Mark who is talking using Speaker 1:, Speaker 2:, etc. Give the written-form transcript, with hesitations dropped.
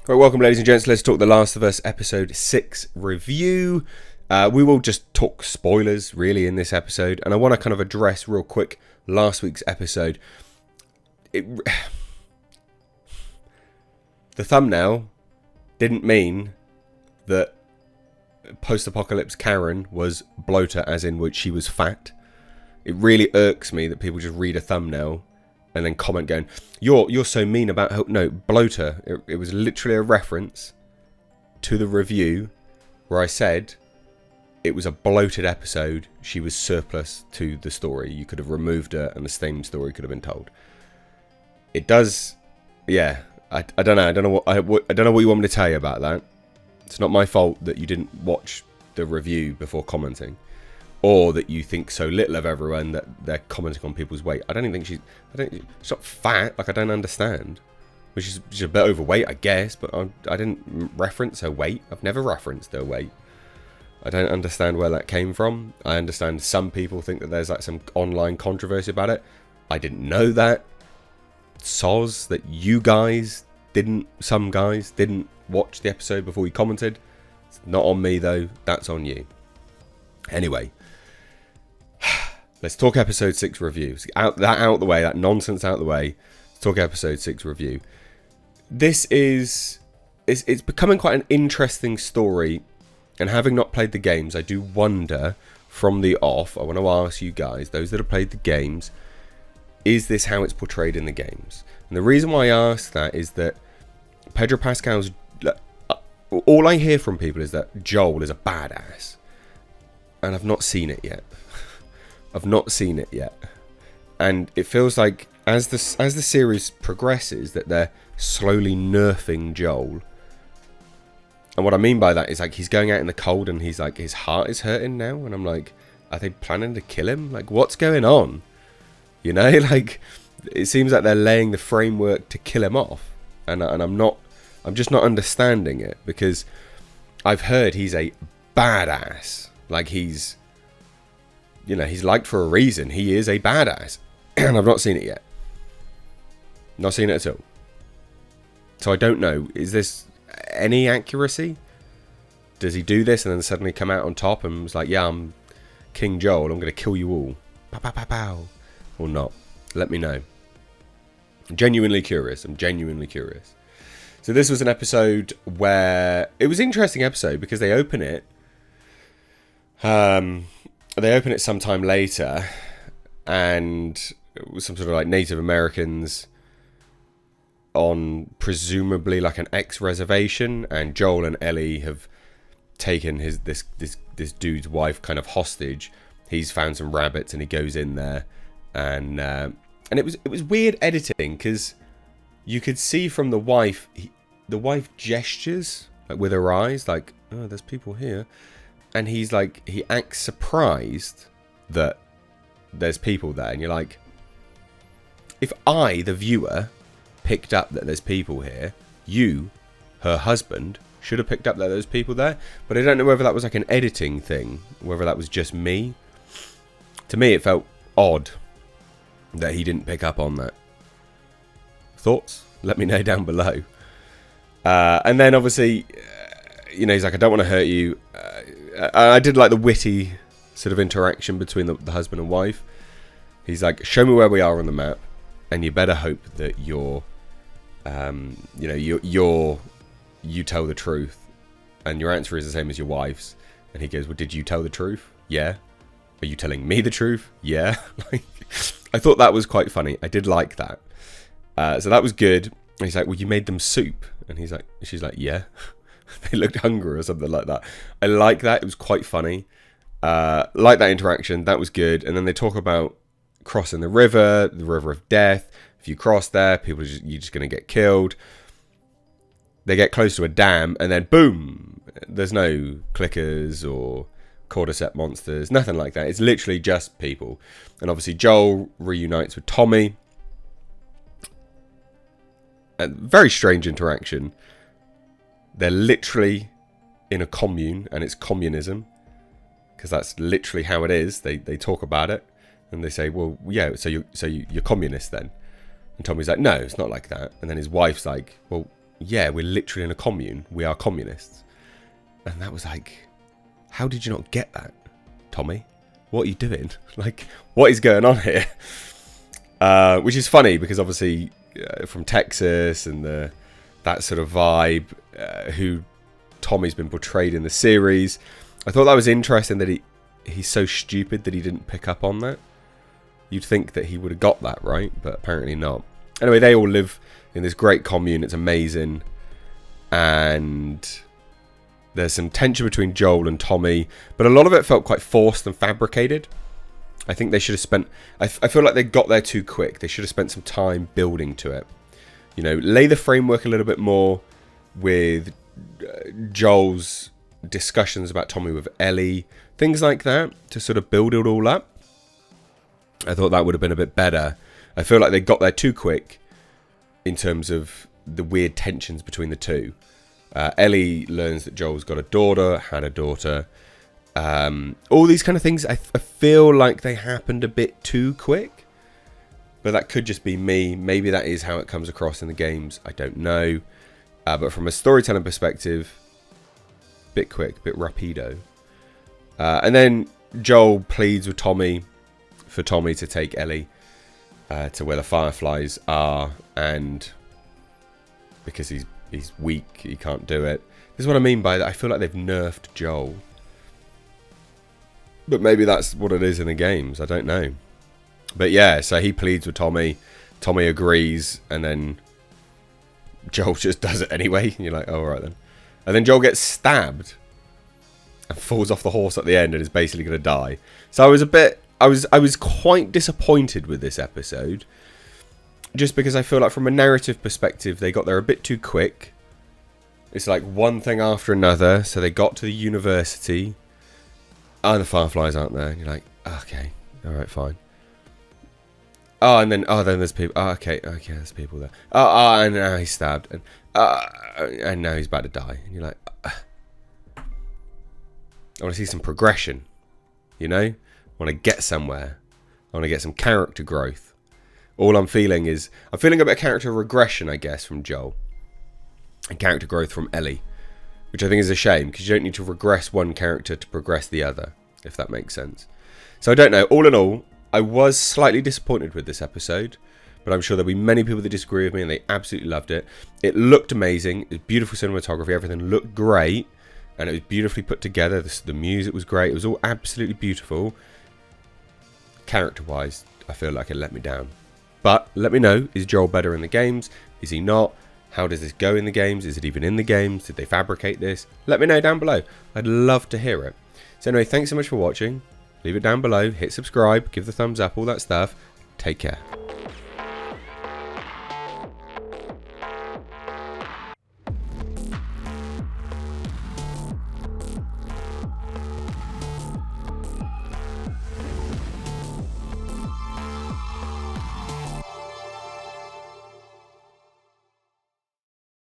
Speaker 1: Right, welcome ladies and gents. Let's talk The Last of Us episode 6 review. We will just talk spoilers really in this episode, and I want to kind of address real quick last week's episode. The thumbnail didn't mean that post-apocalypse Karen was bloater, as in which she was fat. It really irks me that people just read a thumbnail and then comment going, you're so mean about her. No, bloater. It was literally a reference to the review where I said it was a bloated episode. She was surplus to the story. You could have removed her and the same story could have been told. It does, yeah. I don't know. I don't know what you want me to tell you about that. It's not my fault that you didn't watch the review before commenting, or that you think so little of everyone that they're commenting on people's weight. I don't even think she's not fat. Like, I don't understand. She's a bit overweight, I guess, but I didn't reference her weight. I've never referenced her weight. I don't understand where that came from. I understand some people think that there's like some online controversy about it. I didn't know that. Soz that you guys didn't, some guys didn't watch the episode before you commented. It's not on me though. That's on you. Anyway. Let's talk episode 6 review. Out the way, that nonsense out the way. Let's talk episode 6 review. This is... It's becoming quite an interesting story. And having not played the games, I do wonder from the off, I want to ask you guys, those that have played the games, is this how it's portrayed in the games? And the reason why I ask that is that Pedro Pascal's... all I hear from people is that Joel is a badass. And I've not seen it yet. I've not seen it yet, and it feels like as the series progresses that they're slowly nerfing Joel. And what I mean by that is like he's going out in the cold and he's like his heart is hurting now, and I'm like, are they planning to kill him? Like, what's going on? You know, like it seems like they're laying the framework to kill him off, and I'm just not understanding it, because I've heard he's a badass, like he's. You know, he's liked for a reason. He is a badass. And I've not seen it yet. Not seen it at all. So I don't know. Is this any accuracy? Does he do this and then suddenly come out on top and was like, yeah, I'm King Joel. I'm going to kill you all. Pow, pow, pow, pow. Or not. Let me know. I'm genuinely curious. So this was an episode where... It was an interesting episode because they open it... They open it sometime later, and it was some sort of like Native Americans on presumably like an ex-reservation, and Joel and Ellie have taken this dude's wife kind of hostage. He's found some rabbits and he goes in there, and it was weird editing because you could see from the wife gestures like with her eyes like, oh, there's people here. And he's like, he acts surprised that there's people there. And you're like, if I, the viewer, picked up that there's people here, you, her husband, should have picked up that there's people there. But I don't know whether that was like an editing thing, whether that was just me. To me, it felt odd that he didn't pick up on that. Thoughts? Let me know down below. And then obviously, you know, he's like, I don't want to hurt you. I did like the witty sort of interaction between the husband and wife. He's like, show me where we are on the map, and you better hope that you tell the truth, and your answer is the same as your wife's. And he goes, well, did you tell the truth? Yeah. Are you telling me the truth? Yeah. Like, I thought that was quite funny. I did like that. So that was good. And he's like, well, you made them soup, and she's like, yeah. They looked hungry or something like that. I like that. It was quite funny. Like that interaction. That was good. And then they talk about crossing the river of death. If you cross there, you're just going to get killed. They get close to a dam, and then boom! There's no clickers or cordyceps monsters. Nothing like that. It's literally just people. And obviously Joel reunites with Tommy. A very strange interaction. They're literally in a commune, and it's communism, because that's literally how it is. They talk about it, and they say, well, yeah, so you're communist then. And Tommy's like, no, it's not like that. And then his wife's like, well, yeah, we're literally in a commune. We are communists. And that was like, how did you not get that, Tommy? What are you doing? Like, what is going on here? Which is funny because obviously from Texas and that sort of vibe, who Tommy's been portrayed in the series. I thought that was interesting that he's so stupid that he didn't pick up on that. You'd think that he would have got that, right? But apparently not. Anyway, they all live in this great commune. It's amazing. And there's some tension between Joel and Tommy, but a lot of it felt quite forced and fabricated. I think they should have spent... I feel like they got there too quick. They should have spent some time building to it. You know, lay the framework a little bit more with Joel's discussions about Tommy with Ellie. Things like that to sort of build it all up. I thought that would have been a bit better. I feel like they got there too quick in terms of the weird tensions between the two. Ellie learns that Joel's got a daughter, had a daughter. All these kind of things, I feel like they happened a bit too quick. But that could just be me. Maybe that is how it comes across in the games. I don't know. But from a storytelling perspective, bit quick, bit rapido. And then Joel pleads with Tommy for Tommy to take Ellie to where the Fireflies are, and because he's weak, he can't do it. This is what I mean by that. I feel like they've nerfed Joel. But maybe that's what it is in the games. I don't know. But yeah, so he pleads with Tommy. Tommy agrees, and then Joel just does it anyway. And you're like, oh, all right then. And then Joel gets stabbed and falls off the horse at the end and is basically going to die. So I was quite disappointed with this episode. Just because I feel like from a narrative perspective, they got there a bit too quick. It's like one thing after another. So they got to the university. Oh, the Fireflies aren't there. And you're like, okay, all right, fine. And then there's people. Okay, there's people there. And now he's stabbed, and now he's about to die. And you're like, I want to see some progression. You know, I want to get somewhere. I want to get some character growth. All I'm feeling is a bit of character regression, I guess, from Joel, and character growth from Ellie, which I think is a shame because you don't need to regress one character to progress the other, if that makes sense. So I don't know. All in all, I was slightly disappointed with this episode, but I'm sure there'll be many people that disagree with me, and they absolutely loved it. It looked amazing. It was beautiful cinematography. Everything looked great, and it was beautifully put together. The music was great. It was all absolutely beautiful. Character-wise, I feel like it let me down. But let me know, is Joel better in the games? Is he not? How does this go in the games? Is it even in the games? Did they fabricate this? Let me know down below. I'd love to hear it. So anyway, thanks so much for watching. Leave it down below. Hit subscribe. Give the thumbs up. All that stuff. Take care.